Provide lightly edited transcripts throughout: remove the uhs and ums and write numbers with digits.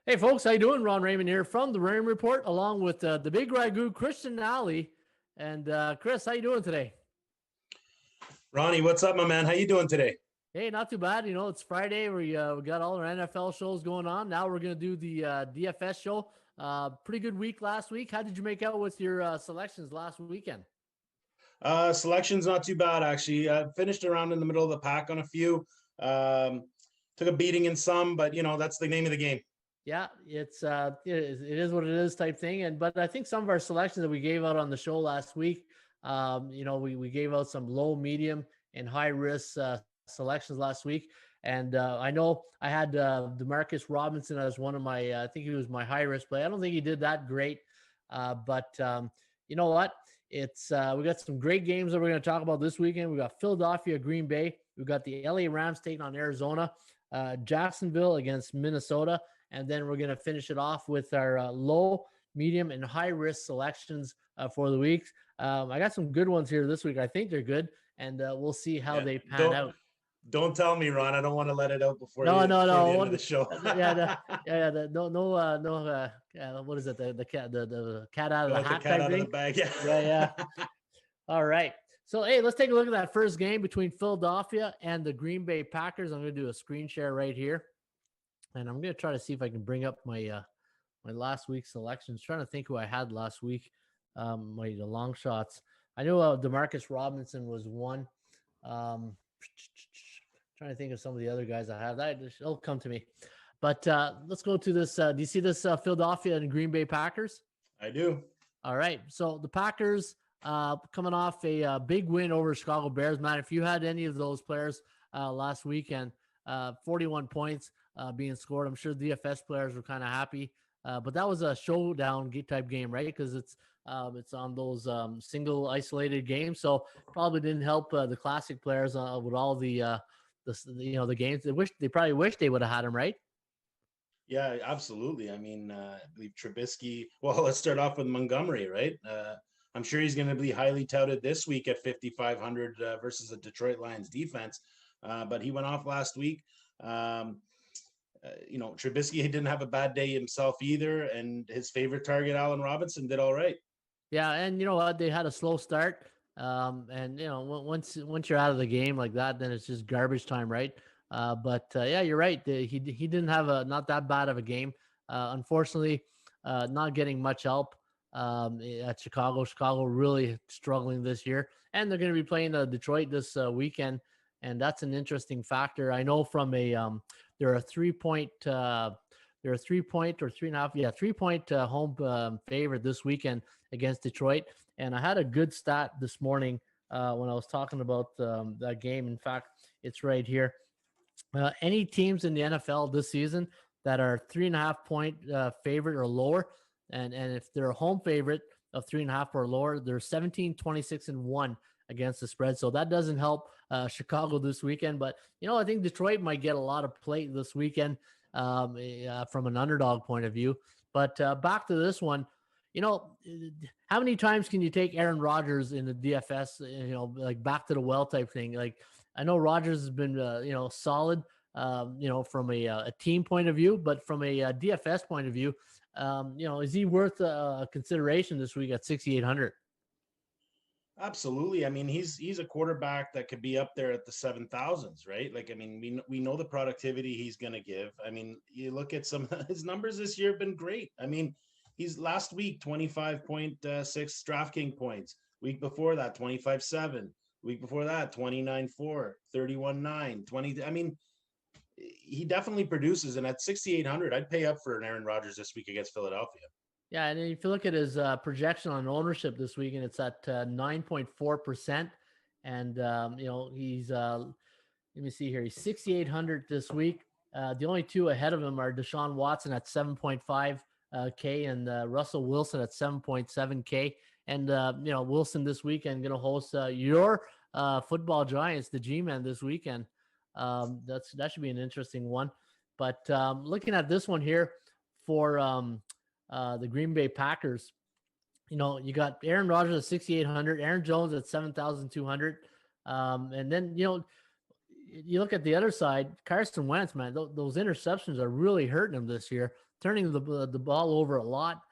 Hey folks, how you doing? Ron Raymond here from the Raymond Report, along with the big Ragu, Christian Nalli. And Chris, how you doing today? Ronnie, what's up, my man? How you doing today? Hey, not too bad. You know, it's Friday. We got all our NFL shows going on. Now we're going to do the DFS show. Pretty good week last week. How did you make out with your selections last weekend? Selection's not too bad, actually. Finished around in the middle of the pack on a few. Took a beating in some, but that's the name of the game. Yeah, it is what it is type thing. But I think some of our selections that we gave out on the show last week, we gave out some low, medium, and high risk selections last week. And I know I had Demarcus Robinson as one of my, I think he was my high risk play. I don't think he did that great. But you know what? It's we got some great games that we're going to talk about this weekend. We got Philadelphia, Green Bay. We've got the LA Rams taking on Arizona, Jacksonville against Minnesota. And then we're going to finish it off with our low, medium, and high risk selections for the weeks. I got some good ones here this week. I think they're good, and we'll see how they pan out. Don't tell me, Ron. I don't want to let it out before the end of the show. What is it? The cat out of the hat. The cat out of the bag. Yeah. All right. So, hey, let's take a look at that first game between Philadelphia and the Green Bay Packers. I'm going to do a screen share right here. And I'm going to try to see if I can bring up my my last week's selections. Trying to think who I had last week. The long shots. I know Demarcus Robinson was one. Trying to think of some of the other guys I have. It'll come to me. But let's go to this. Do you see this Philadelphia and Green Bay Packers? I do. All right. So the Packers coming off a big win over Chicago Bears. Man, if you had any of those players last weekend, 41 points being scored. I'm sure DFS players were kind of happy, but that was a showdown type game, right? Because it's on those single isolated games, so probably didn't help the classic players with all the games. They probably wish they would have had them, right? Yeah, absolutely. I mean, I believe Trubisky. Well, let's start off with Montgomery, right? I'm sure he's going to be highly touted this week at 5,500 versus the Detroit Lions defense. But he went off last week. Trubisky didn't have a bad day himself either, and his favorite target, Allen Robinson, did all right. Yeah, and you know what? They had a slow start, and once you're out of the game like that, then it's just garbage time, right? But you're right. He didn't have not that bad of a game. Unfortunately, not getting much help at Chicago. Chicago really struggling this year, and they're going to be playing Detroit this weekend. And that's an interesting factor. I know from they're a 3-point or 3.5 home favorite this weekend against Detroit. And I had a good stat this morning when I was talking about that game. In fact, it's right here. Any teams in the NFL this season that are 3.5 point favorite or lower, and if they're a home favorite of 3.5 or lower, they're 17, 26, and 1 against the spread. So that doesn't help Chicago this weekend. But, I think Detroit might get a lot of play this weekend from an underdog point of view. But back to this one, how many times can you take Aaron Rodgers in the DFS, like back to the well type thing? Like, I know Rodgers has been, solid, from a team point of view, but from a DFS point of view, is he worth consideration this week at 6,800? Absolutely. I mean, he's a quarterback that could be up there at the 7,000s, right? Like, I mean, we know the productivity he's going to give. I mean, you look at some of his numbers this year have been great. I mean, he's last week 25.6 DraftKings points. Week before that 25.7. Week before that 29.4, 31.9, 20. I mean, he definitely produces, and at 6,800, I'd pay up for an Aaron Rodgers this week against Philadelphia. Yeah, and if you look at his projection on ownership this week, and it's at 9.4%, and he's let me see here, he's 6,800 this week. The only two ahead of him are Deshaun Watson at 7.5K and Russell Wilson at 7.7K. And Wilson this weekend going to host your football giants, the G-Men, this weekend. That should be an interesting one. But looking at this one here for the Green Bay Packers, you got Aaron Rodgers at 6,800, Aaron Jones at 7,200. And then, you look at the other side, Carson Wentz, man, those interceptions are really hurting him this year, turning the ball over a lot.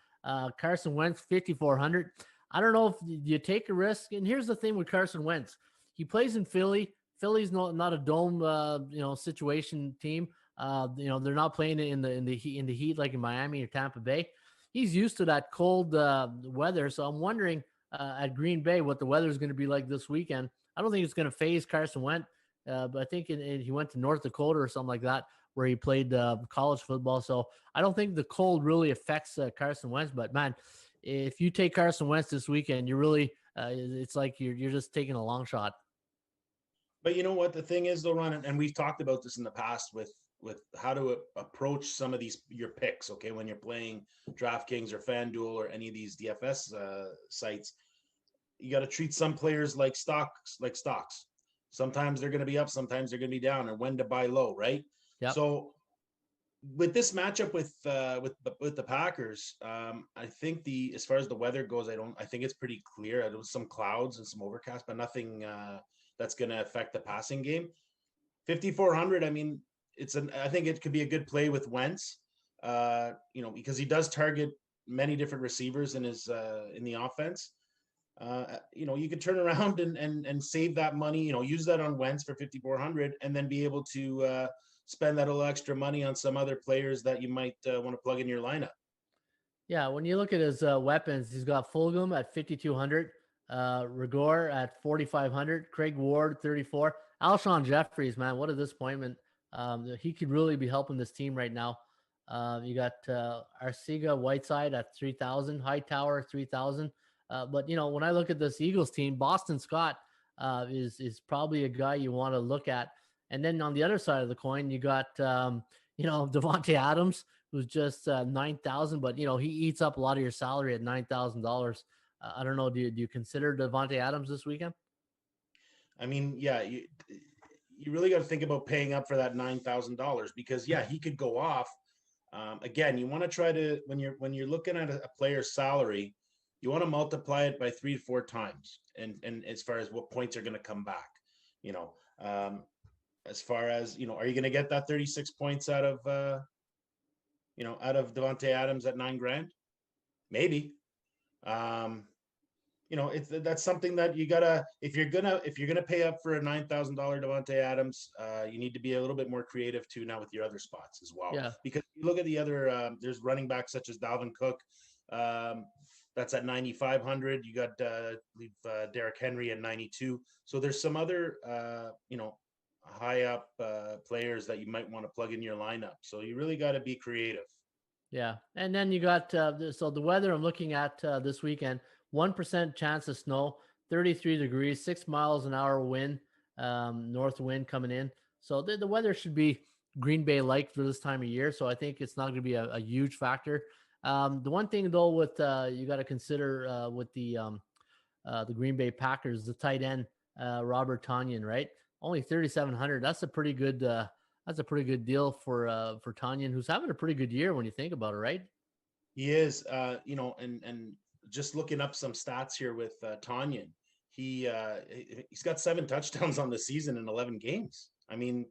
Carson Wentz, 5,400. I don't know if you take a risk. And here's the thing with Carson Wentz. He plays in Philly. Philly's not a dome, situation team. They're not playing it in the heat like in Miami or Tampa Bay. He's used to that cold weather. So I'm wondering at Green Bay what the weather is going to be like this weekend. I don't think it's going to phase Carson Wentz, but I think he went to North Dakota or something like that where he played college football. So I don't think the cold really affects Carson Wentz. But man, if you take Carson Wentz this weekend, you're really it's like you're just taking a long shot. But you know what the thing is, though, Ron, and we've talked about this in the past with how to approach some of these your picks. Okay, when you're playing DraftKings or FanDuel or any of these DFS sites, you got to treat some players like stocks. Sometimes they're going to be up, sometimes they're going to be down, or when to buy low, right? Yep. So with this matchup with the Packers, I think as far as the weather goes, I think it's pretty clear. There was some clouds and some overcast, but nothing that's going to affect the passing game. 5,400. I mean, I think it could be a good play with Wentz, because he does target many different receivers in the offense. You could turn around and save that money, use that on Wentz for 5,400 and then be able to spend that little extra money on some other players that you might want to plug in your lineup. Yeah, when you look at his weapons, he's got Fulgham at 5,200, Ragu at 4,500, Craig Ward 34, Alshon Jeffries, man, what a disappointment. He could really be helping this team right now. You got Arcega Whiteside at 3,000, Hightower 3,000. But when I look at this Eagles team, Boston Scott is probably a guy you want to look at. And then on the other side of the coin, you got Davante Adams, who's just 9,000, but he eats up a lot of your salary at $9,000. I don't know. Do you consider Davante Adams this weekend? I mean, yeah, you really got to think about paying up for that $9,000 because he could go off. Again, you want to try to when you're looking at a player's salary, you want to multiply it by 3 to 4 times, and as far as what points are going to come back, as far as are you going to get that 36 points out of Davante Adams at $9,000? Maybe. That's something that you gotta if you're gonna pay up for a $9,000 Davante Adams, you need to be a little bit more creative too now with your other spots as well. Yeah. Because you look at the other, there's running backs such as Dalvin Cook, that's at 9,500. You got Derrick Henry at 92. So there's some other high up players that you might want to plug in your lineup. So you really got to be creative. Yeah, and then you got so the weather I'm looking at this weekend. 1% chance of snow, 33 degrees, 6 miles an hour wind, north wind coming in. So the weather should be Green Bay like for this time of year. So I think it's not going to be a huge factor. The one thing though with you got to consider with the Green Bay Packers, the tight end Robert Tonyan, right? Only 3,700. That's a pretty good deal for Tonyan, who's having a pretty good year when you think about it, right? He is, and just looking up some stats here with Tonyan, he's got 7 touchdowns on the season in 11 games. I mean,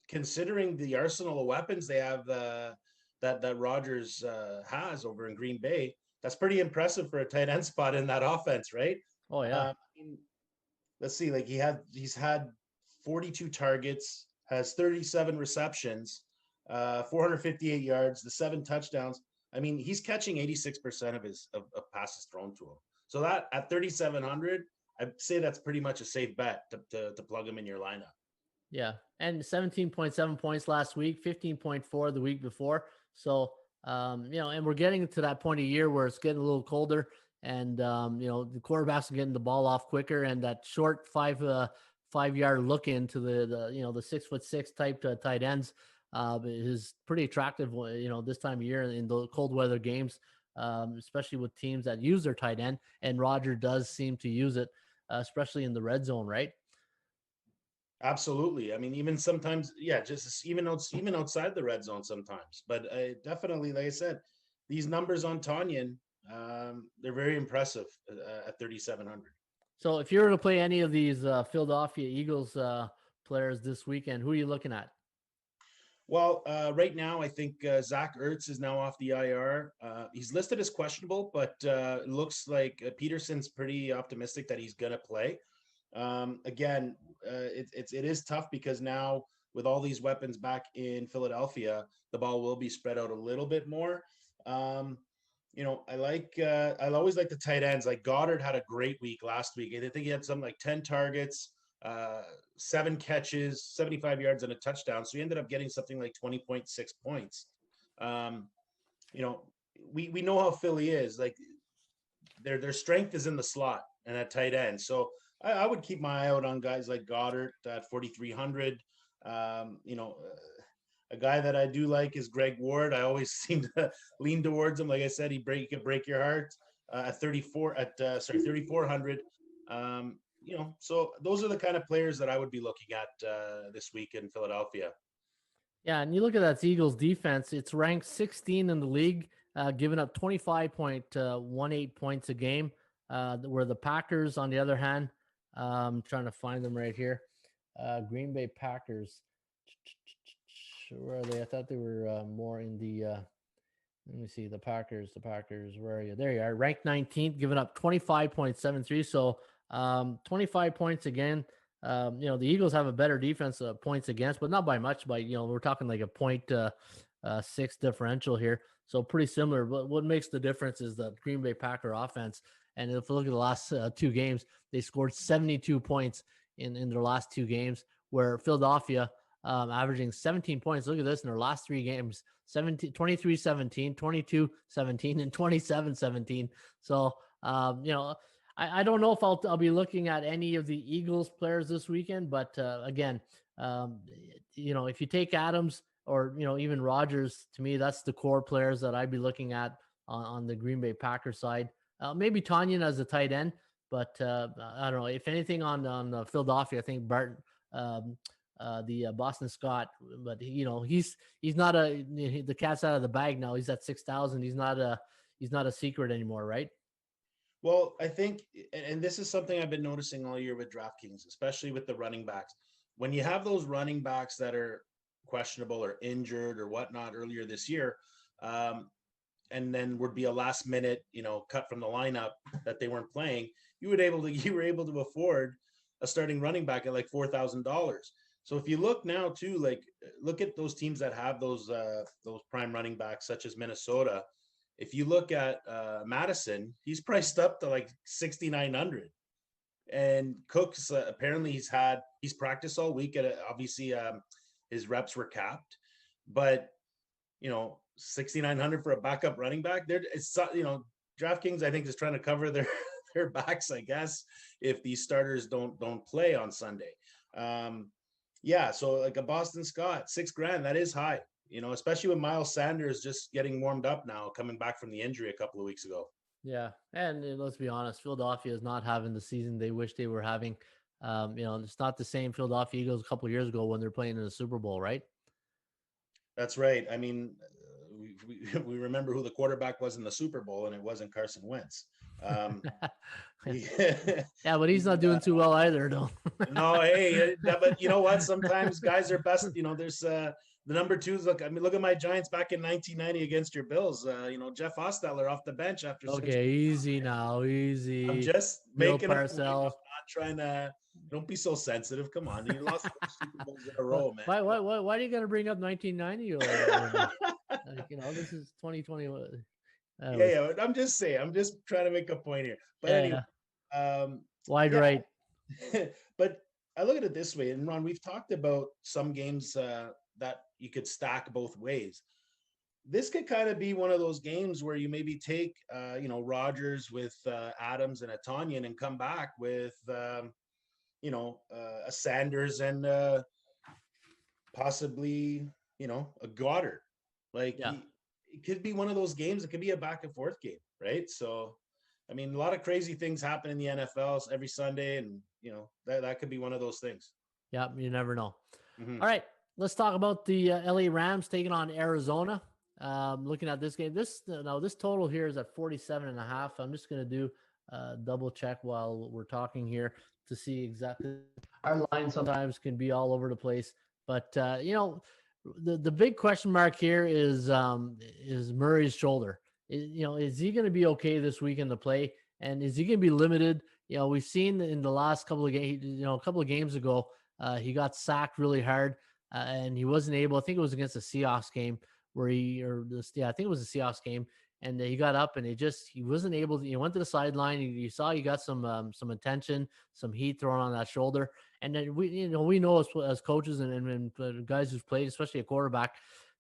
considering the arsenal of weapons they have that Rodgers has over in Green Bay, that's pretty impressive for a tight end spot in that offense, right? Oh yeah. Let's see, like he's had 42 targets, has 37 receptions, 458 yards, the 7 touchdowns. I mean, he's catching 86% of his passes thrown to him. So that at 3,700, I'd say that's pretty much a safe bet to plug him in your lineup. Yeah, and 17.7 points last week, 15.4 the week before. So and we're getting to that point of year where it's getting a little colder, and the quarterbacks are getting the ball off quicker, and that short 5-yard look into the 6'6" type tight ends is pretty attractive, this time of year in the cold weather games, especially with teams that use their tight end. And Roger does seem to use it, especially in the red zone, right? Absolutely. I mean, even sometimes, just even outside the red zone sometimes. But definitely, like I said, these numbers on Tonyan, they're very impressive at 3,700. So if you were to play any of these Philadelphia Eagles players this weekend. Who are you looking at? Well, right now, I think Zach Ertz is now off the IR. He's listed as questionable, but it looks like Peterson's pretty optimistic that he's going to play. Again, it is tough because now with all these weapons back in Philadelphia, the ball will be spread out a little bit more. I always like the tight ends. Like Goddard had a great week last week. I think he had something like 10 targets, 7 catches, 75 yards and a touchdown. So he ended up getting something like 20.6 points. We know how Philly is. Like their strength is in the slot and at tight end. So I would keep my eye out on guys like Goddard at 4,300. A guy that I do like is Greg Ward. I always seem to lean towards him. Like I said, he could break your heart at 3,400. So those are the kind of players that I would be looking at this week in Philadelphia. Yeah, and you look at that Eagles defense, it's ranked 16 in the league, giving up 25.18 points a game, where the Packers, on the other hand, I'm trying to find them right here. Green Bay Packers. Where are they? I thought they were more in the let me see, the Packers, where are you? There you are, ranked 19th, giving up 25.73. So 25 points again. The Eagles have a better defense points against, but not by much. We're talking like a 0.6 differential here. So pretty similar. But what makes the difference is the Green Bay Packer offense. And if we look at the last 2 games, they scored 72 points in their last 2 games, where Philadelphia averaging 17 points. Look at this in their last 3 games: 23-17, 22-17, and 27-17. So, I don't know if I'll be looking at any of the Eagles players this weekend, but again, if you take Adams or, even Rodgers, to me, that's the core players that I'd be looking at on the Green Bay Packers side. Maybe Tanyan as a tight end, but I don't know. If anything on Philadelphia, I think Barton, the Boston Scott, but he's not the cat's out of the bag now. He's at 6,000. He's not a secret anymore, right? Well, I think, and this is something I've been noticing all year with DraftKings, especially with the running backs. When you have those running backs that are questionable or injured or whatnot earlier this year, and then would be a last minute, cut from the lineup that they weren't playing, you were able to afford a starting running back at like $4,000. So if you look now too, like look at those teams that have those prime running backs, such as Minnesota. If you look at Madison, he's priced up to like 6,900, and Cooks apparently he's practiced all week. Obviously, his reps were capped, but 6,900 for a backup running back. DraftKings I think is trying to cover their backs, I guess, if these starters don't play on Sunday. So like a Boston Scott, $6,000, that is high. Especially with Miles Sanders just getting warmed up now, coming back from the injury a couple of weeks ago. Yeah. And let's be honest, Philadelphia is not having the season they wish they were having. It's not the same Philadelphia Eagles a couple of years ago when they're playing in the Super Bowl, right? That's right. I mean, we remember who the quarterback was in the Super Bowl, and it wasn't Carson Wentz. Yeah, but he's not doing too well either, though. No, hey, but you know what? Sometimes guys are best. There's the number 2s. Look at my Giants back in 1990 against your Bills. Jeff Hostetler off the bench after. Okay, easy now, easy. I'm just making a point. I'm not trying to. Don't be so sensitive. Come on, you lost 4 Super Bowls in a row, man. Why do you got to bring up 1990? This is 2020. Yeah. I'm just saying. I'm just trying to make a point here. But anyway, wide right. But I look at it this way, and Ron, we've talked about some games that you could stack both ways. This could kind of be one of those games where you maybe take, Rodgers with Adams and a Tanyan and come back with, a Sanders and possibly, a Goddard. It could be one of those games. It could be a back and forth game, right? So, I mean, a lot of crazy things happen in the NFL every Sunday, and that could be one of those things. Yeah, you never know. Mm-hmm. All right, let's talk about the LA Rams taking on Arizona. Looking at this game, this total here is at 47.5. I'm just going to do double check while we're talking here to see exactly. Our line sometimes can be all over the place, but the big question mark here is Murray's shoulder. Is he going to be okay this weekend to play, and is he going to be limited? We've seen in the last couple of games, a couple of games ago, he got sacked really hard, and he wasn't able. I think it was against the Seahawks game where I think it was the Seahawks game, and he got up and he wasn't able to. He went to the sideline. You saw he got some attention, some heat thrown on that shoulder. And then we know as coaches and guys who've played, especially a quarterback,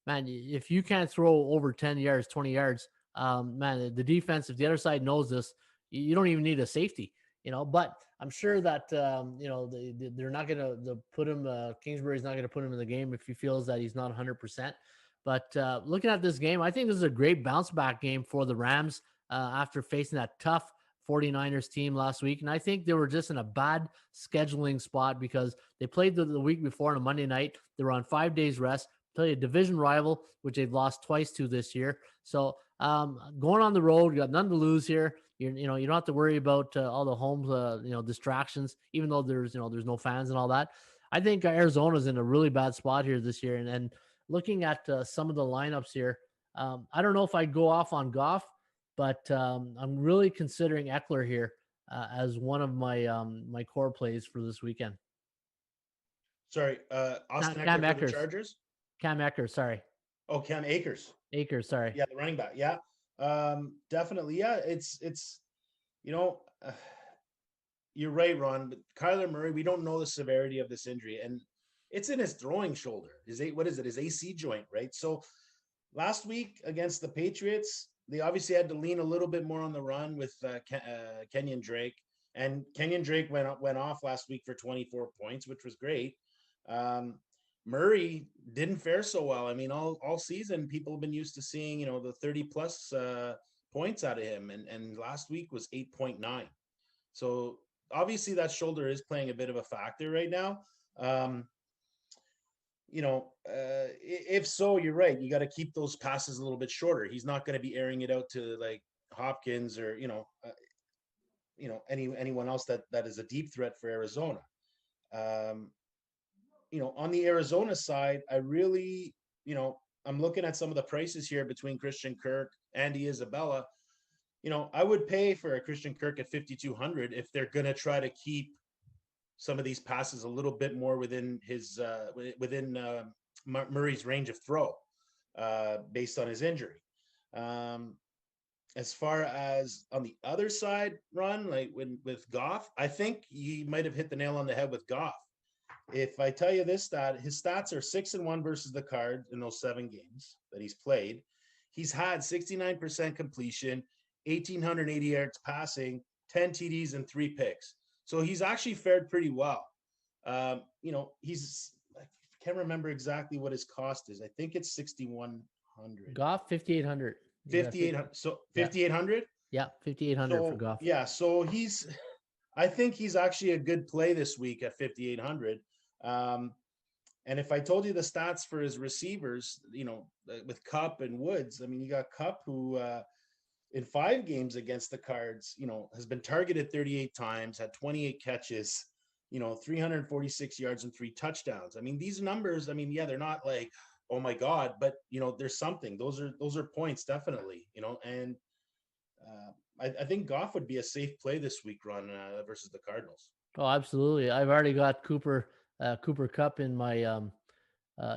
man, if you can't throw over 10 yards, 20 yards, man, the defense, if the other side knows this, you don't even need a safety, but I'm sure that, they're not going to put him, Kingsbury's not going to put him in the game if he feels that he's not 100%. But looking at this game, I think this is a great bounce back game for the Rams after facing that tough 49ers team last week. And I think they were just in a bad scheduling spot because they played the week before on a Monday night. They were on 5 days rest, play a division rival, which they've lost twice to this year. So going on the road, you got none to lose here. You don't have to worry about all the home, distractions, even though there's no fans and all that. I think Arizona's in a really bad spot here this year. And looking at some of the lineups here, I don't know if I'd go off on Goff, but I'm really considering Eckler here as one of my my core plays for this weekend. Sorry, Austin Cam Eckler for the Akers. Chargers? Cam Akers, sorry. Oh, Cam Akers. Akers, sorry. Yeah, the running back. Yeah, definitely. Yeah, it's you're right, Ron. But Kyler Murray, we don't know the severity of this injury, and it's in his throwing shoulder. His AC joint, right? So last week against the Patriots, they obviously had to lean a little bit more on the run with Kenyon Drake, and Kenyon Drake went off last week for 24 points, which was great. Murray didn't fare so well. I mean, all season, people have been used to seeing, the 30 plus points out of him. And last week was 8.9. So obviously that shoulder is playing a bit of a factor right now. If so, you're right. You got to keep those passes a little bit shorter. He's not going to be airing it out to like Hopkins or, anyone else that is a deep threat for Arizona. On the Arizona side, I really, I'm looking at some of the prices here between Christian Kirk, Andy Isabella. I would pay for a Christian Kirk at 5,200 if they're going to try to keep some of these passes a little bit more within his Murray's range of throw, based on his injury. As far as on the other side, Ron, like with Goff, I think he might have hit the nail on the head with Goff. If I tell you this stat, his stats are 6-1 versus the Cards in those 7 games that he's played. He's had 69% completion, 1,880 yards passing, 10 TDs and 3 picks. So he's actually fared pretty well. He's I can't remember exactly what his cost is. I think it's 6,100. Goff 5,800. 5,800. So 5,800. Yeah, 5,800 for Goff. Yeah, so I think he's actually a good play this week at 5,800. And if I told you the stats for his receivers, with Kupp and Woods, I mean, you got Kupp who in 5 games against the Cards, has been targeted 38 times, had 28 catches, 346 yards and 3 touchdowns. I mean, these numbers, they're not like, oh my God, but there's something. Those are points, definitely, and I think Goff would be a safe play this week, Ron, versus the Cardinals. Oh, absolutely. I've already got Cooper Kupp in my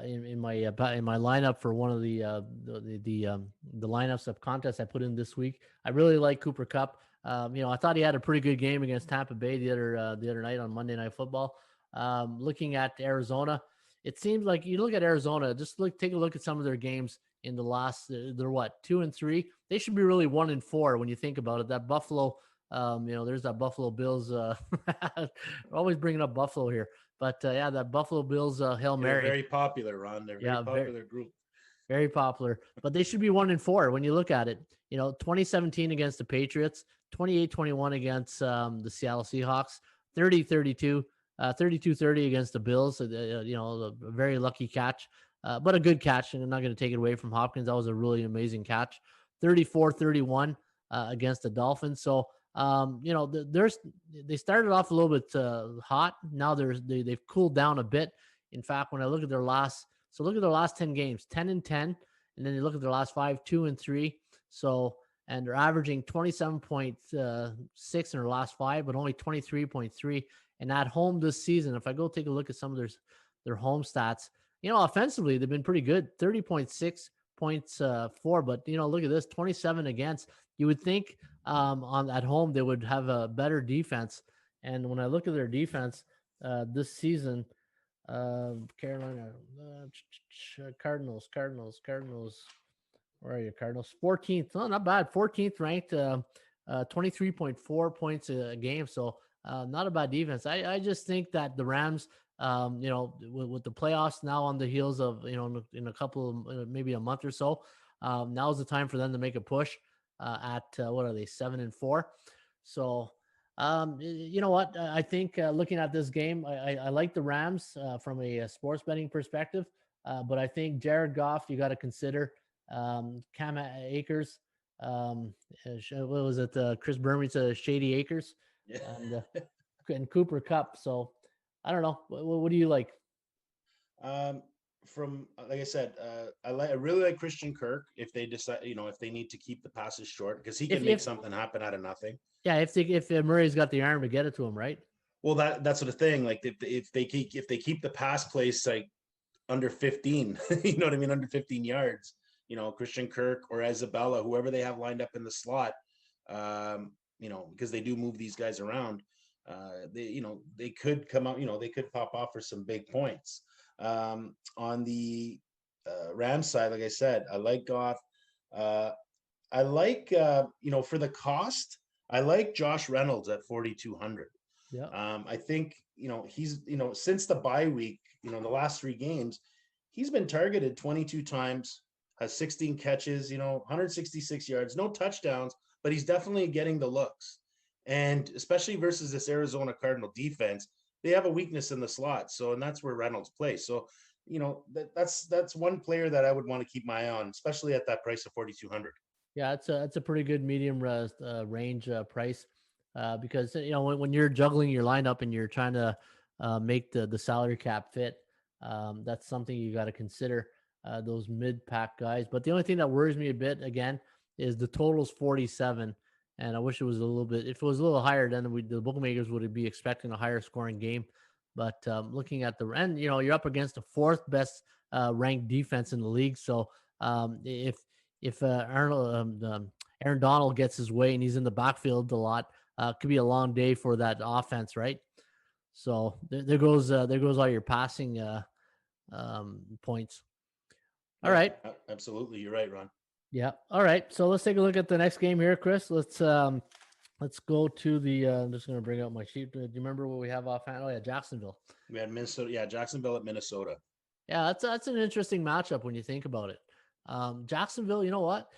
in my lineup for one of the lineups of contests I put in this week. I really like Cooper Kupp. I thought he had a pretty good game against Tampa Bay the other night on Monday Night Football. Looking at Arizona, it seems like you look at Arizona, take a look at some of their games in the last, they're 2-3. They should be really 1-4 when you think about it. That Buffalo, there's that Buffalo Bills, always bringing up Buffalo here, but that Buffalo Bills Hail Mary. They're very popular, Ron. They're very popular group. Very popular, but they should be 1-4 when you look at it. 2017 against the Patriots, 28-21 against the Seattle Seahawks, 30-32, 32-30 against the Bills. A very lucky catch, but a good catch, and I'm not going to take it away from Hopkins. That was a really amazing catch. 34-31 against the Dolphins. So They started off a little bit hot. Now they've cooled down a bit. In fact, when I look at look at their last 10 games, 10-10, and then you look at their last 5, 2-3. So, and they're averaging 27.6 in their last 5, but only 23.3. And at home this season, if I go take a look at some of their home stats, offensively they've been pretty good, 30.6 points for, but look at this, 27 against. You would think on at home they would have a better defense. And when I look at their defense this season, Carolina, Cardinals. Where are you, Cardinals? 14th. Oh, not bad. 14th ranked, 23.4 points a game. So not a bad defense. I just think that the Rams, with the playoffs now on the heels of, in a couple of, maybe a month or so, now's the time for them to make a push at, what are they, 7-4. So, you know what? I think looking at this game, I like the Rams from a sports betting perspective, but I think Jared Goff, you got to consider Cam Akers. What was it? Chris Berman's Shady Acres, Yeah. and Cooper Cup. So I don't know. What do you like? From like I said, I really like Christian Kirk if they decide, if they need to keep the passes short, because he can make something happen out of nothing. Yeah, if Murray's got the arm to get it to him, right? Well, that's sort of thing. Like if they keep the pass plays like under 15, you know what I mean, under 15 yards, Christian Kirk or Isabella, whoever they have lined up in the slot, because they do move these guys around. They could come out, they could pop off for some big points. On the Rams side, like I said, I like Goff. I like, for the cost, I like Josh Reynolds at 4,200. Yeah. I think, he's, since the bye week, the last 3 games, he's been targeted 22 times, has 16 catches, 166 yards, no touchdowns, but he's definitely getting the looks. And especially versus this Arizona Cardinal defense, they have a weakness in the slot. So, and that's where Reynolds plays. So, that's one player that I would want to keep my eye on, especially at that price of 4,200. Yeah, it's a pretty good medium range price because when you're juggling your lineup and you're trying to make the salary cap fit, that's something you got to consider, those mid pack guys. But the only thing that worries me a bit again is the total's 47, and I wish it was a little bit. If it was a little higher, then the bookmakers would be expecting a higher scoring game. But looking at the end, you're up against the 4th best ranked defense in the league. So if Aaron Donald gets his way and he's in the backfield a lot, could be a long day for that offense, right? So there goes all your passing points. All right. Absolutely, you're right, Ron. Yeah. All right. So let's take a look at the next game here, Chris. Let's go to the. I'm just going to bring out my sheet. Do you remember what we have offhand? Oh yeah, Jacksonville. We had Minnesota. Yeah, Jacksonville at Minnesota. Yeah, that's an interesting matchup when you think about it. Jacksonville, you know what?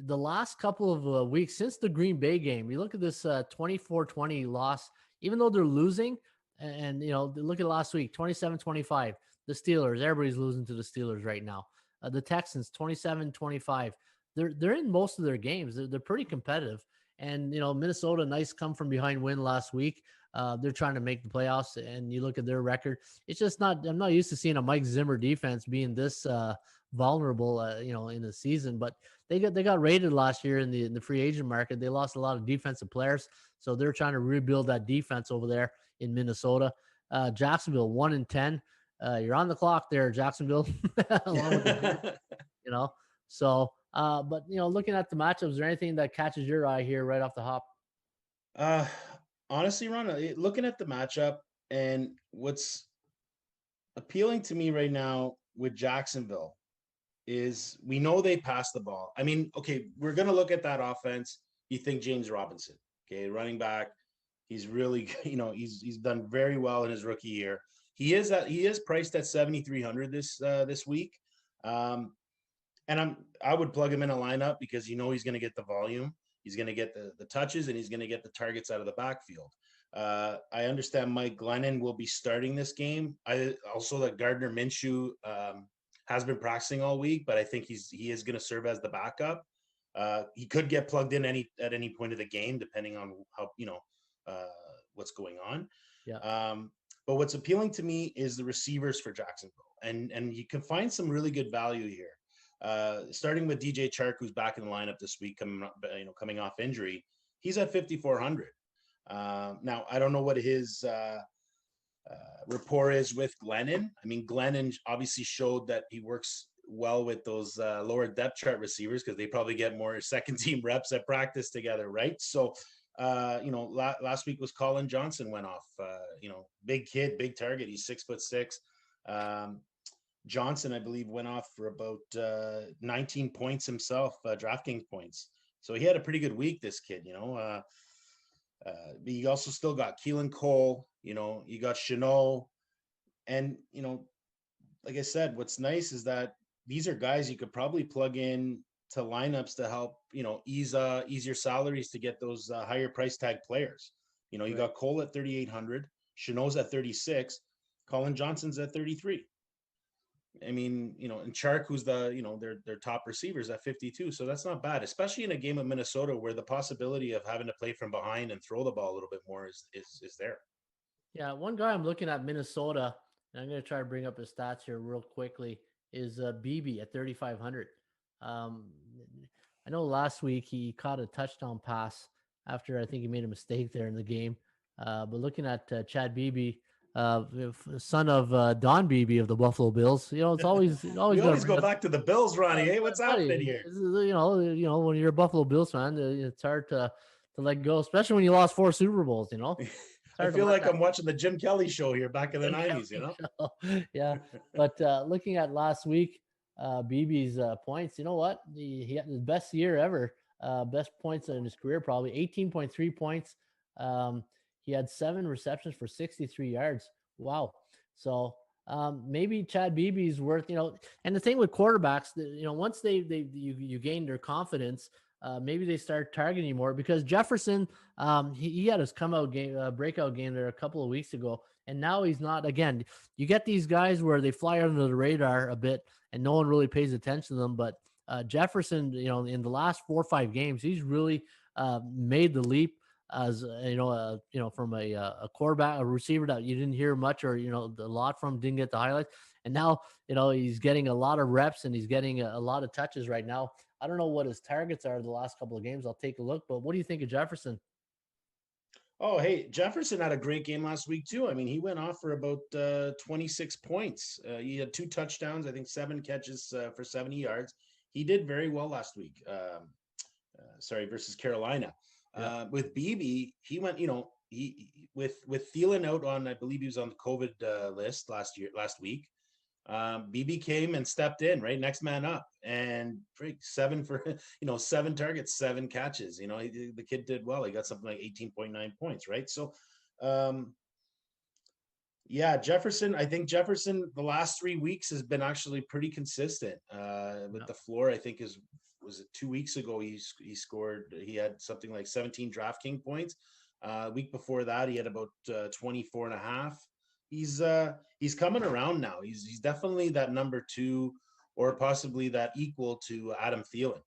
The last couple of weeks since the Green Bay game, you look at this 24-20 loss, even though they're losing, and look at last week, 27-25. The Steelers, everybody's losing to the Steelers right now. The Texans, 27-25. They're in most of their games. They're pretty competitive. And, Minnesota, nice come from behind win last week. They're trying to make the playoffs, and you look at their record. It's just I'm not used to seeing a Mike Zimmer defense being this vulnerable, in the season. But they got raided last year in the free agent market. They lost a lot of defensive players, so they're trying to rebuild that defense over there in Minnesota. Jacksonville 1-10. You're on the clock there, Jacksonville. Along with the, So, but looking at the matchups, is there anything that catches your eye here right off the hop? Honestly, Ron, looking at the matchup and what's appealing to me right now with Jacksonville is we know they pass the ball. I mean, okay, we're going to look at that offense. You think James Robinson, okay, running back. He's really, he's done very well in his rookie year. He is priced at 7,300 this week. And I would plug him in a lineup because he's going to get the volume. He's going to get the touches, and he's going to get the targets out of the backfield. I understand Mike Glennon will be starting this game. I also that Gardner Minshew has been practicing all week, but I think he is going to serve as the backup. He could get plugged in at any point of the game, depending on how, what's going on. Yeah. But what's appealing to me is the receivers for Jacksonville, and you can find some really good value here. Starting with DJ Chark, who's back in the lineup this week, coming off injury. He's at 5,400. Now I don't know what his rapport is with Glennon. I mean, Glennon obviously showed that he works well with those lower depth chart receivers because they probably get more second team reps at practice together, right? So, last week was Colin Johnson went off. Big kid, big target. He's 6'6". Johnson, I believe, went off for about 19 points himself, DraftKings points. So he had a pretty good week, this kid, but you also still got Keelan Cole, you got Chanel. And, like I said, what's nice is that these are guys you could probably plug in to lineups to help, ease your salaries to get those higher price tag players. You got Cole at 3,800, Chanel's at 36, Colin Johnson's at 33. I mean, and Chark, who's their top receivers at 52. So that's not bad, especially in a game of Minnesota where the possibility of having to play from behind and throw the ball a little bit more is there. Yeah. One guy I'm looking at Minnesota, and I'm going to try to bring up his stats here real quickly, is BB at 3,500. I know last week he caught a touchdown pass after I think he made a mistake there in the game. But looking at Chad Beebe, son of Don Beebe of the Buffalo Bills. It's always we always go back to the Bills, Ronnie. Hey, what's happening here? When you're a Buffalo Bills fan, it's hard to let go, especially when you lost 4 Super Bowls. I feel like I'm watching the Jim Kelly show here back in the 90s. Yeah, but looking at last week, Beebe's points. You know what? He had his best year ever. Best points in his career, probably 18.3 points. He had 7 receptions for 63 yards. Wow. So maybe Chad Beebe's worth, and the thing with quarterbacks, once you gain their confidence, maybe they start targeting more, because Jefferson, he had his breakout game there a couple of weeks ago, and now he's not. Again, you get these guys where they fly under the radar a bit and no one really pays attention to them. But Jefferson, in the last 4 or 5 games, he's really made the leap as from a quarterback, a receiver that you didn't hear much or a lot from, didn't get the highlights, and now he's getting a lot of reps and he's getting a lot of touches right now. I don't know what his targets are the last couple of games. I'll take a look, but what do you think of Jefferson? Oh, hey, Jefferson had a great game last week too. I mean, he went off for about 26 points. He had 2 touchdowns, I think 7 catches for 70 yards. He did very well last week. Versus Carolina. Yeah. With BB, he went, he with Thielen out on, I believe he was on the COVID list last week. BB came and stepped in, right? Next man up, and 7 for 7 targets, 7 catches. The kid did well. He got something like 18.9 points, right? So, Jefferson. I think Jefferson the last 3 weeks has been actually pretty consistent with the floor. I think was it 2 weeks ago he scored. He had something like 17 DraftKings points. Week before that he had about 24 and a half. He's coming around now. He's definitely that number 2 or possibly that equal to Adam Thielen.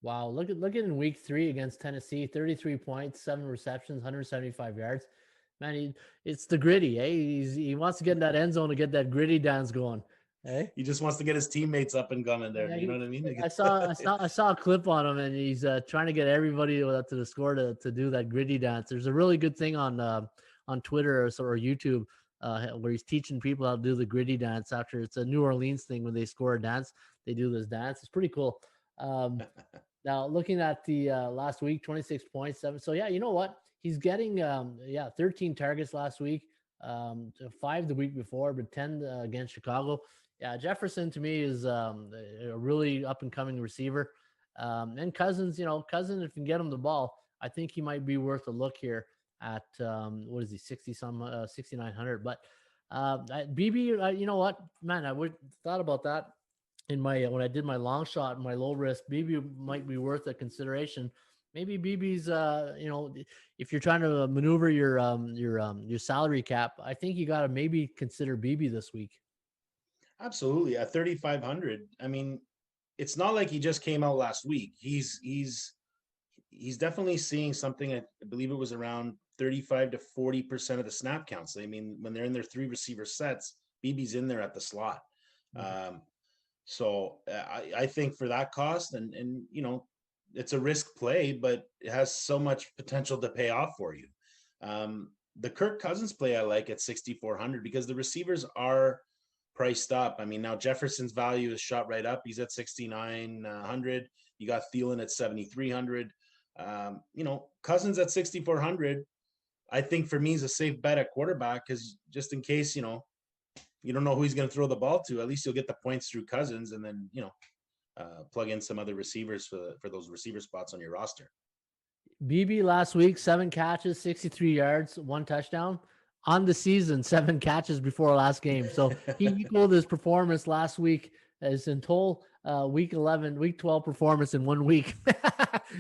Wow, look at in week 3 against Tennessee, 33 points, 7 receptions, 175 yards. Man, it's the gritty, eh? He wants to get in that end zone to get that gritty dance going. Hey? He just wants to get his teammates up and coming there. You know what I mean? I saw a clip on him, and he's trying to get everybody to the score to do that gritty dance. There's a really good thing on Twitter or YouTube where he's teaching people how to do the gritty dance. After it's a New Orleans thing, when they score a dance, they do this dance. It's pretty cool. Now looking at the last week, 26 points, 7. So yeah, you know what? He's getting 13 targets last week, 5 the week before, but 10 against Chicago. Yeah, Jefferson to me is a really up and coming receiver. And Cousins, Cousins, if you can get him the ball, I think he might be worth a look here at what is he, 6,900. But BB, you know what, man, I would thought about that in my when I did my long shot, my low risk. BB might be worth a consideration. Maybe BB's, if you're trying to maneuver your salary cap, I think you got to maybe consider BB this week. Absolutely. At 3,500. I mean, it's not like he just came out last week. He's definitely seeing something. I believe it was around 35 to 40% of the snap counts. I mean, when they're in their 3 receiver sets, BB's in there at the slot. So I think for that cost, and it's a risk play, but it has so much potential to pay off for you. The Kirk Cousins play I like at 6,400 because the receivers are priced up. I mean, now Jefferson's value is shot right up. He's at 6,900. You got Thielen at 7,300. Cousins at 6,400. I think for me is a safe bet at quarterback because just in case, you don't know who he's going to throw the ball to, at least you'll get the points through Cousins and then, plug in some other receivers for those receiver spots on your roster. BB last week, 7 catches, 63 yards, 1 touchdown. On the season, 7 catches before last game. So he equaled his performance last week as in total week 12 performance in 1 week.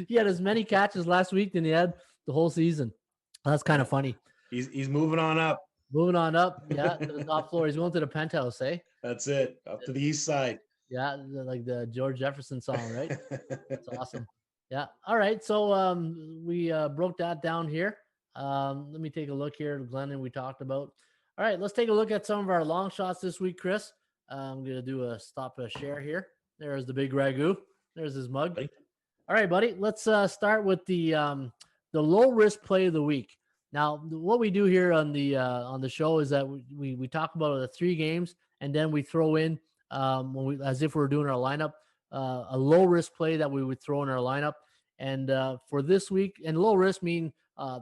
He had as many catches last week than he had the whole season. That's kind of funny. He's moving on up. Moving on up, yeah, to the top floor. He's going to the penthouse, eh? That's it, up to the east side. Yeah, like the George Jefferson song, right? That's awesome. Yeah. All right. So we broke that down here. Let me take a look here. Glennon, we talked about. All right. Let's take a look at some of our long shots this week, Chris. I'm going to do a share here. There's the big Ragu. There's his mug. All right, buddy. Let's start with the low risk play of the week. Now, what we do here on the show is that we talk about the 3 games and then we throw in as if we're doing our lineup, a low risk play that we would throw in our lineup. And for this week, and low risk mean a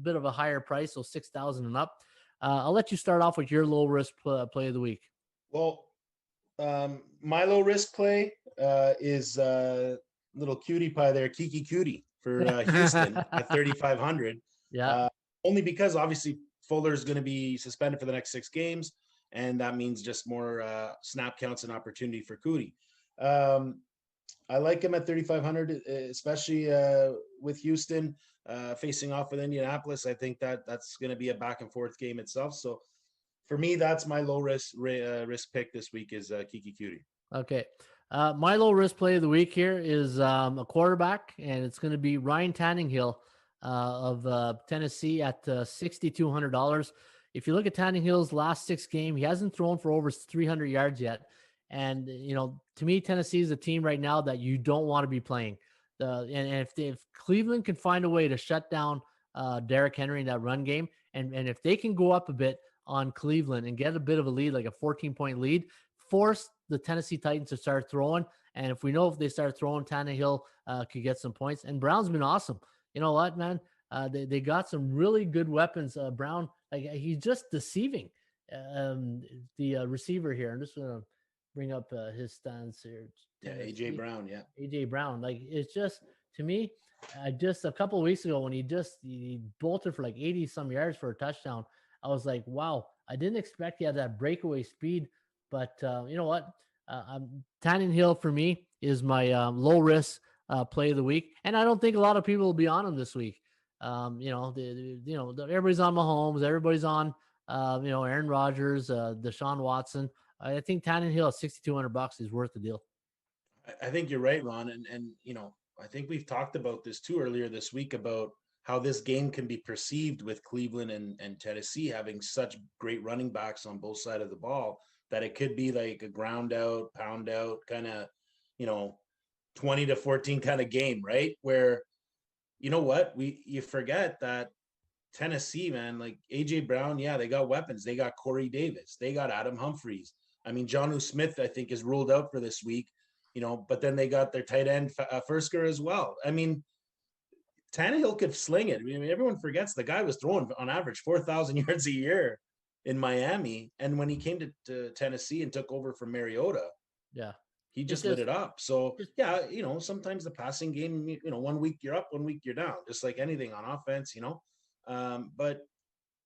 bit of a higher price, so 6,000 and up. I'll let you start off with your low risk play of the week. Well, my low risk play is little cutie pie there, Kiki Cutie for Houston at 3,500. Yeah. Only because obviously Fuller is going to be suspended for the next 6 games, and that means just more snap counts and opportunity for Cootie. I like him at 3,500, especially with Houston facing off with Indianapolis. I think that's going to be a back and forth game itself. So for me, that's my low risk pick this week is Kiki Cutie. Okay. My low risk play of the week here is a quarterback, and it's going to be Ryan Tannehill of Tennessee at $6,200. If you look at Tannehill's last 6 games, he hasn't thrown for over 300 yards yet. And, to me, Tennessee is a team right now that you don't want to be playing. And if Cleveland can find a way to shut down Derrick Henry in that run game, and if they can go up a bit on Cleveland and get a bit of a lead, like a 14-point lead, force the Tennessee Titans to start throwing. And if they start throwing, Tannehill could get some points. And Brown's been awesome. You know what, man? They got some really good weapons. Brown, he's just deceiving the receiver here. I'm just going to bring up his stance here. Yeah, AJ Brown. Yeah, AJ Brown. It's just, to me, just a couple of weeks ago when he bolted for 80 some yards for a touchdown, I was like, wow, I didn't expect he had that breakaway speed. But you know what? Tannehill for me is my low risk play of the week, and I don't think a lot of people will be on him this week. Everybody's on Mahomes, everybody's on Aaron Rodgers, Deshaun Watson. I think Tannehill at $6,200 is worth the deal. I think you're right, Ron, and I think we've talked about this too earlier this week about how this game can be perceived with Cleveland and Tennessee having such great running backs on both sides of the ball that it could be like a ground out, pound out kind of, 20 to 14 kind of game, right? Where, you forget that Tennessee, man, like AJ Brown, yeah, they got weapons. They got Corey Davis. They got Adam Humphries. I mean, Jonnu Smith, I think, is ruled out for this week, but then they got their tight end Fursker as well. I mean, Tannehill could sling it. I mean, everyone forgets the guy was throwing on average 4,000 yards a year in Miami. And when he came to Tennessee and took over from Mariota, yeah, he just lit it up. So, yeah, sometimes the passing game, 1 week you're up, 1 week you're down, just like anything on offense, But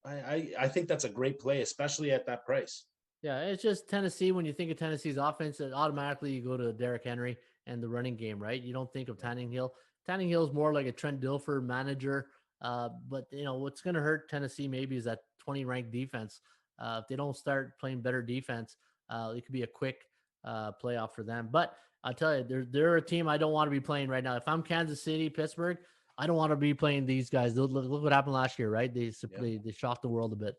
I think that's a great play, especially at that price. Yeah, it's just Tennessee. When you think of Tennessee's offense, automatically you go to Derrick Henry and the running game, right? You don't think of Tannehill. Tannehill's more like a Trent Dilfer manager. But, what's going to hurt Tennessee maybe is that 20-ranked defense. If they don't start playing better defense, it could be a quick playoff for them. But I tell you, they're a team I don't want to be playing right now. If I'm Kansas City, Pittsburgh, I don't want to be playing these guys. Look what happened last year, right? Yep. They shocked the world a bit.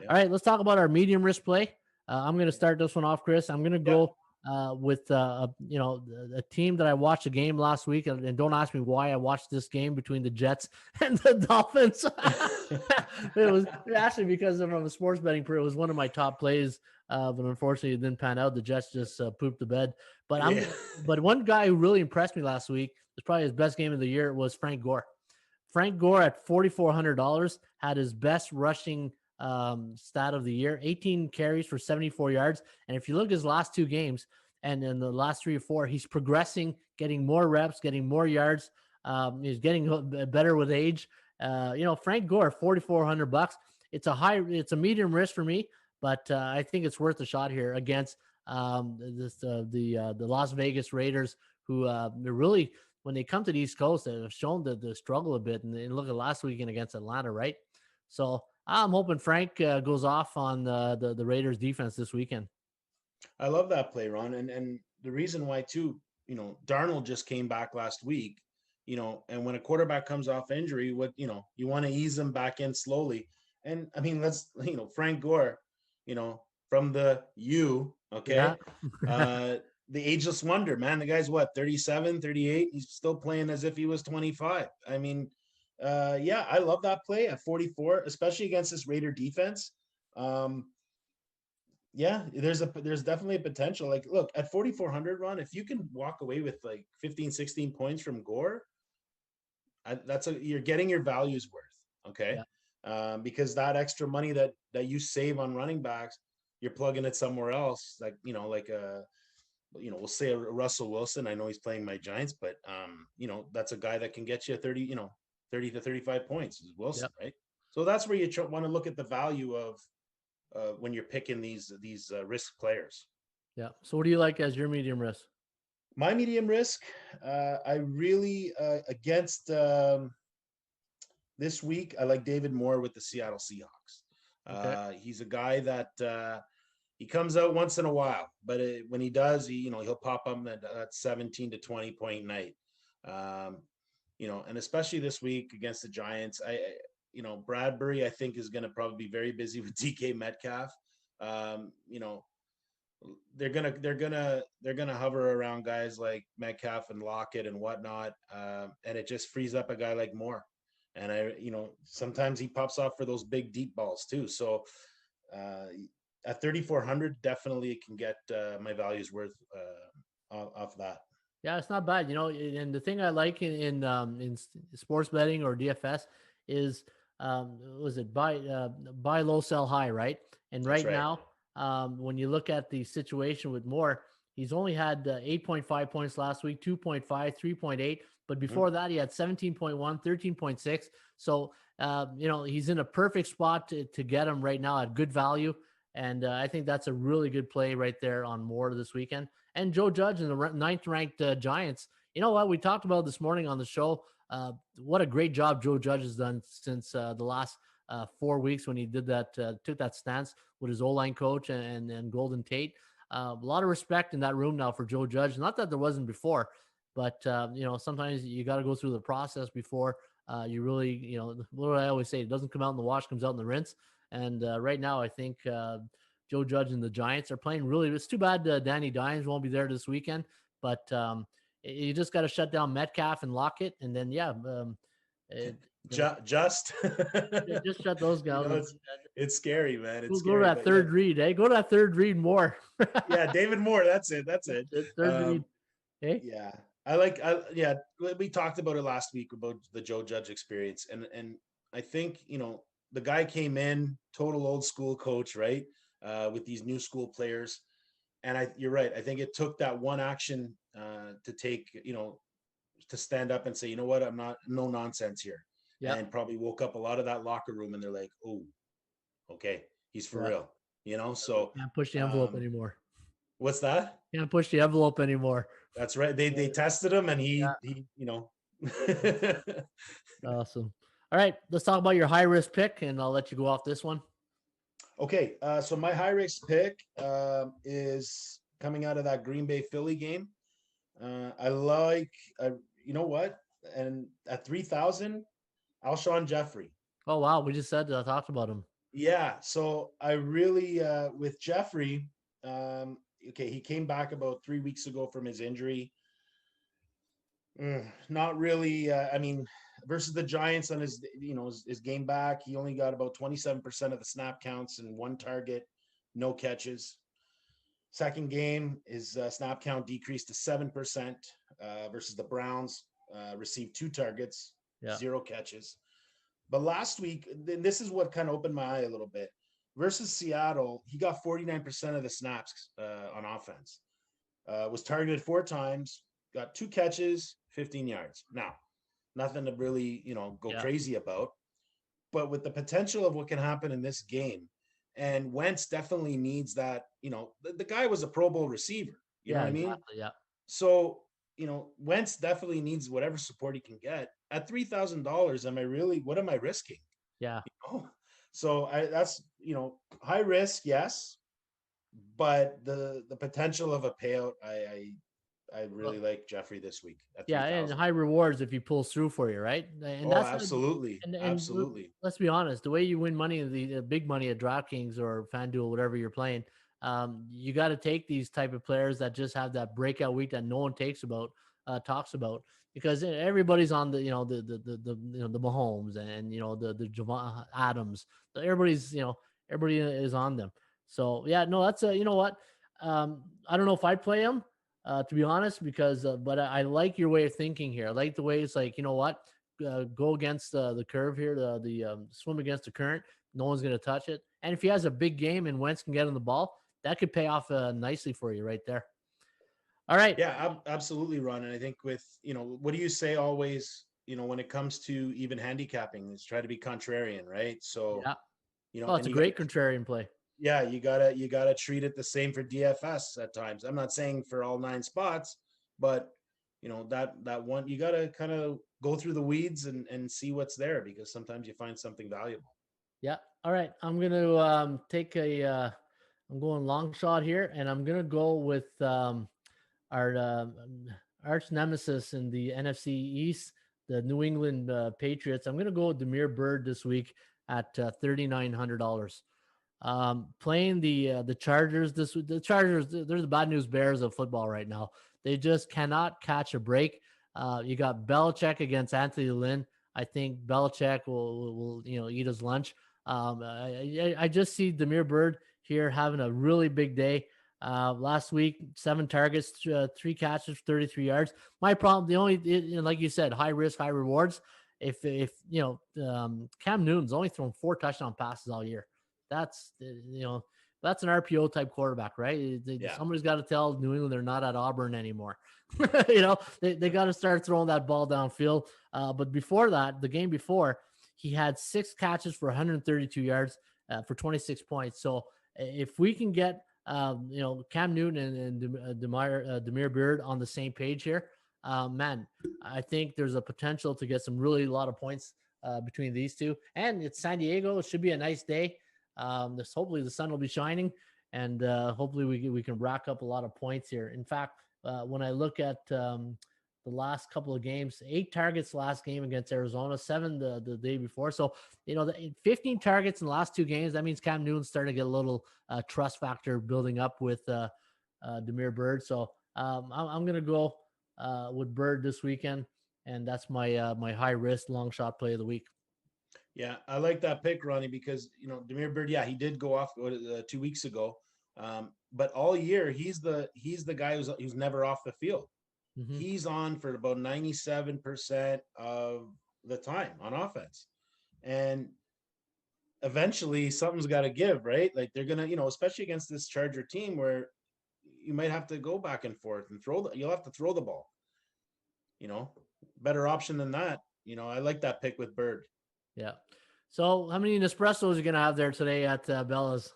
Yep. All right, let's talk about our medium risk play. I'm going to start this one off, Chris. I'm going to go with a team that I watched a game last week, and don't ask me why I watched this game between the Jets and the Dolphins. It was actually because from a sports betting it was one of my top plays, but unfortunately it didn't pan out. The Jets just pooped the bed. But but one guy who really impressed me last week, was probably his best game of the year, was Frank Gore. Frank Gore at $4,400 had his best rushing stat of the year, 18 carries for 74 yards. And if you look at his last two games and in the last 3 or 4, he's progressing, getting more reps, getting more yards. He's getting better with age. Frank Gore, $4,400. It's a medium risk for me, but I think it's worth a shot here against the Las Vegas Raiders, who really, when they come to the East Coast, have shown the struggle a bit. And look at last weekend against Atlanta, right? So I'm hoping Frank goes off on the Raiders defense this weekend. I love that play, Ron. And the reason why too, Darnold just came back last week, and when a quarterback comes off injury, you want to ease them back in slowly. And I mean, Frank Gore, from the U, okay. Yeah. The ageless wonder, man. The guy's what, 37, 38? He's still playing as if he was 25. I mean, I love that play at 44, especially against this Raider defense. There's definitely a potential. Like, look, at 4,400, Ron, if you can walk away with like 15, 16 points from Gore, you're getting your value's worth. Okay. Yeah. Because that extra money that you save on running backs, you're plugging it somewhere else. Like, we'll say a Russell Wilson. I know he's playing my Giants, but that's a guy that can get you 30 to 35 points is Wilson, yep. Right? So that's where you want to look at the value of when you're picking these risk players. Yeah. So what do you like as your medium risk? My medium risk, I really against this week, I like David Moore with the Seattle Seahawks. Okay. He's a guy that he comes out once in a while, but when he does, he'll pop up at 17 to 20 point night. And especially this week against the Giants, Bradbury, I think, is going to probably be very busy with DK Metcalf. They're gonna hover around guys like Metcalf and Lockett and whatnot, and it just frees up a guy like Moore. And sometimes he pops off for those big deep balls too. So at 3,400, definitely can get my value's worth off that. Yeah, it's not bad, and the thing I like in sports betting or DFS is buy low, sell high, right? And right now, when you look at the situation with Moore, he's only had 8.5 points last week, 2.5, 3.8. But before that, he had 17.1, 13.6. So, he's in a perfect spot to get him right now at good value. And I think that's a really good play right there on Moore this weekend. And Joe Judge and the 9th-ranked Giants. You know what? We talked about this morning on the show. What a great job Joe Judge has done since the last 4 weeks when he did that, took that stance with his O-line coach and Golden Tate. A lot of respect in that room now for Joe Judge. Not that there wasn't before, but sometimes you got to go through the process before you really, what do I always say? It doesn't come out in the wash, comes out in the rinse. And right now, I think Joe Judge and the Giants are playing really. It's too bad Danny Dimes won't be there this weekend, but you just got to shut down Metcalf and Lockett, and then just shut those guys. It's scary, man. It's go to that third read, eh? Go to that third read more. Yeah, David Moore. That's it. Third read. Hey? Yeah, we talked about it last week about the Joe Judge experience, and I think the guy came in total old school coach, right? With these new school players, and you're right. I think it took that one action to take, to stand up and say, you know what, I'm not, no nonsense here. Yeah. And probably woke up a lot of that locker room and they're like, oh, okay, he's for real, so can't push the envelope anymore. What's that? Can't push the envelope anymore. That's right. They tested him and he Awesome. All right, let's talk about your high risk pick and I'll let you go off this one. Okay. So my high risk pick is coming out of that Green Bay Philly game. I like, you know what? And at 3,000, Alshon Jeffrey. Oh wow, we just said talked about him. Yeah, so I really with Jeffrey, okay, he came back about 3 weeks ago from his injury. Not really. I mean, versus the Giants on his, his game back, he only got about 27% of the snap counts and one target, no catches. Second game, his snap count decreased to 7% versus the Browns, received 2 targets, Yeah. 0 catches. But last week, this is what kind of opened my eye a little bit. Versus Seattle, he got 49% of the snaps on offense. Was targeted 4 times, got 2 catches, 15 yards. Now, nothing to really, go crazy about. But with the potential of what can happen in this game, and Wentz definitely needs that, the guy was a Pro Bowl receiver. You know what I mean? Exactly, yeah. So, Wentz definitely needs whatever support he can get. At $3,000, what am I risking? Yeah. So that's, high risk, yes. But the potential of a payout, I really like Jeffrey this week. At 3,000. And high rewards if he pulls through for you, right? And that's absolutely, and absolutely. Let's be honest, the way you win money, the big money at DraftKings or FanDuel, whatever you're playing, you got to take these type of players that just have that breakout week that no one talks about, because everybody's on the the Mahomes and the Javon Adams. Everybody is on them. So yeah, no, that's you know what, I don't know if I'd play him. To be honest, because but I like your way of thinking here. I like the way it's like, you know what, go against the curve here, the swim against the current. No one's going to touch it. And if he has a big game and Wentz can get on the ball, that could pay off nicely for you right there. All right. Yeah, absolutely, Ron. And I think with, what do you say always, when it comes to even handicapping, is try to be contrarian, right? So, yeah. It's a great contrarian play. Yeah, you gotta treat it the same for DFS at times. I'm not saying for all 9 spots, but that one, you gotta kind of go through the weeds and see what's there, because sometimes you find something valuable. Yeah. All right. I'm gonna take I'm going long shot here, and I'm gonna go with our arch nemesis in the NFC East, the New England Patriots. I'm gonna go with Damiere Byrd this week at $3,900. Playing the Chargers the Chargers, they're the bad news bears of football right now. They just cannot catch a break. You got Belichick against Anthony Lynn. I think Belichick will eat his lunch. I just see Damiere Byrd here having a really big day. Last week, 7 targets, 3 catches, 33 yards. My problem, like you said, high risk, high rewards. If Cam Newton's only thrown 4 touchdown passes all year. That's that's an RPO type quarterback, right? Somebody's got to tell New England they're not at Auburn anymore. They got to start throwing that ball downfield. But before that, the game before, he had 6 catches for 132 yards for 26 points. So if we can get Cam Newton and Damiere Byrd on the same page here, man, I think there's a potential to get some really a lot of points between these two. And it's San Diego. It should be a nice day. Hopefully the sun will be shining, and hopefully we can rack up a lot of points here. In fact, when I look at the last couple of games, 8 targets last game against Arizona, 7 the day before. So, 15 targets in the last 2 games. That means Cam Newton's starting to get a little trust factor building up with Damiere Byrd. So I'm going to go with Byrd this weekend, and that's my my high risk long shot play of the week. Yeah, I like that pick, Ronnie, because Damiere Byrd, he did go off 2 weeks ago, but all year he's the guy who's never off the field. Mm-hmm. He's on for about 97% of the time on offense, and eventually something's got to give, right? Like they're gonna, especially against this Charger team where you might have to go back and forth and you'll have to throw the ball. Better option than that. I like that pick with Byrd. Yeah. So how many Nespressos are you going to have there today at Bella's?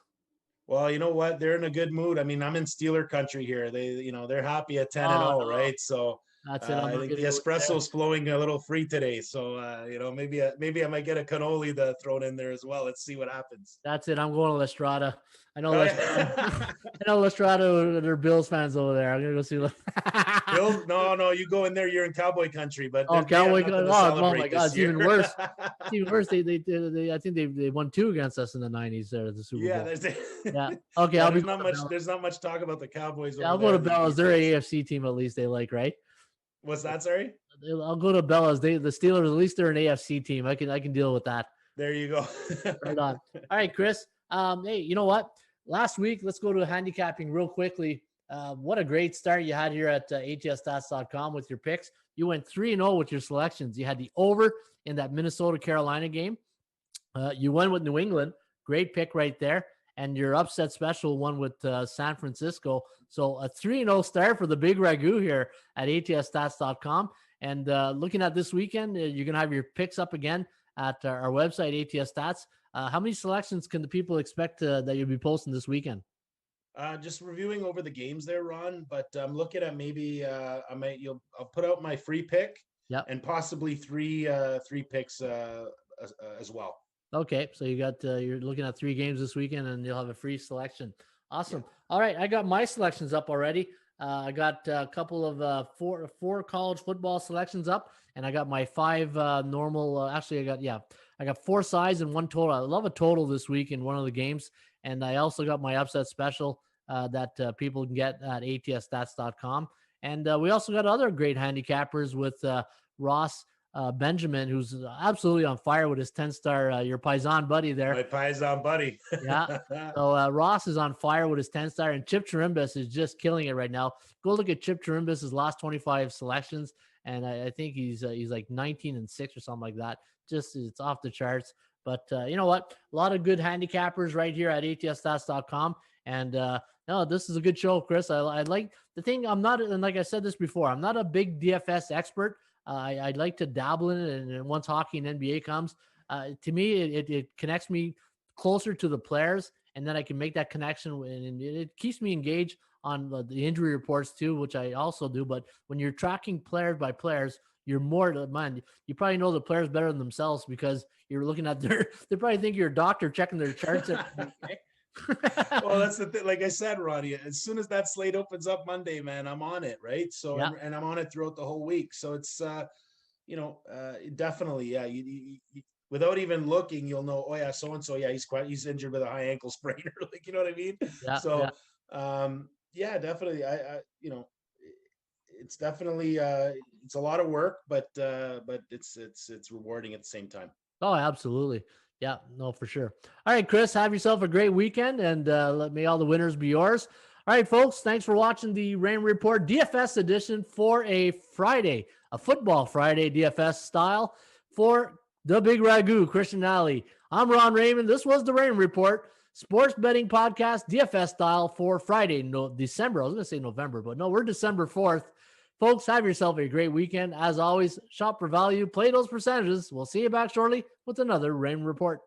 Well, you know what? They're in a good mood. I mean, I'm in Steeler country here. They're happy at 10-0, right? So That's it. I'm I not think gonna the go there. espresso's flowing a little free today. So, maybe I might get a cannoli thrown in there as well. Let's see what happens. That's it. I'm going to Lestrada. I know Oh, Lestrada. yeah. I know Lestrada. They're Bills fans over there. I'm gonna go see. Bills, no, you go in there, you're in cowboy country, but Oh, they have Cowboy! nothing to Oh, celebrate my God, this it's year. even worse. It's even worse. They I think they won 2 against us in the '90s there at the Super Yeah, Bowl. Yeah. Okay, yeah, I'll be there's going not to much. Bellas. There's not much talk about the Cowboys Yeah, over I'll go there to Bellas. these They're an days. AFC team at least. They like, right? What's that? Sorry. I'll go to Bellas. The Steelers, at least they're an AFC team. I can deal with that. There you go. Right on. All right, Chris. Hey, you know what? Last week, let's go to handicapping real quickly. What a great start you had here at atsstats.com with your picks. You went 3-0 with your selections. You had the over in that Minnesota-Carolina game. You won with New England. Great pick right there. And your upset special one with San Francisco. So a 3-0 start for the big Ragu here at atsstats.com. And looking at this weekend, you're going to have your picks up again at our website, ATS Stats. How many selections can the people expect that you'll be posting this weekend? Just reviewing over the games there, Ron. But I'm looking at maybe I'll put out my free pick, and possibly three picks as well. Okay, so you got you're looking at 3 games this weekend, and you'll have a free selection. Awesome. Yeah. All right, I got my selections up already. I got a couple of four college football selections up, and I got my 5 normal. Actually, I got 4 sides and 1 total. I love a total this week in one of the games, and I also got my upset special that people can get at atsstats.com. And we also got other great handicappers with Ross Benjamin, who's absolutely on fire with his 10-star, your Paisan buddy there. My Paisan buddy. Yeah. So Ross is on fire with his 10-star, and Chip Chirimbus is just killing it right now. Go look at Chip Chirimbus' last 25 selections, and I think he's like 19-6 or something like that. Just it's off the charts. But you know what? A lot of good handicappers right here at atsstats.com. And no, this is a good show, Chris. I like the thing. I'm not, and like I said this before, I'm not a big DFS expert. I'd like to dabble in it, and once hockey and NBA comes, to me, it connects me closer to the players, and then I can make that connection, and it keeps me engaged on the injury reports too, which I also do. But when you're tracking players by players, you're more, man, you probably know the players better than themselves because you're looking at they probably think you're a doctor checking their charts every week. Well, that's the thing. Like I said, Ronnie, as soon as that slate opens up Monday, man, I'm on it, right? So, yeah. and I'm on it throughout the whole week. So it's, definitely, yeah. You without even looking, you'll know. Oh yeah, so and so, yeah, he's injured with a high ankle sprain, like, you know what I mean? Yeah. So, yeah, definitely. It's definitely it's a lot of work, but it's rewarding at the same time. Oh, absolutely. Yeah, no, for sure. All right, Chris, have yourself a great weekend, and may all the winners be yours. All right, folks, thanks for watching the Raymond Report DFS edition for a Friday, a football Friday DFS style for the big Ragu, Christian Nalli. I'm Ron Raymond. This was the Raymond Report, sports betting podcast, DFS style for Friday, December. I was going to say November, but no, we're December 4th. Folks, have yourself a great weekend. As always, shop for value, play those percentages. We'll see you back shortly with another Raymond Report.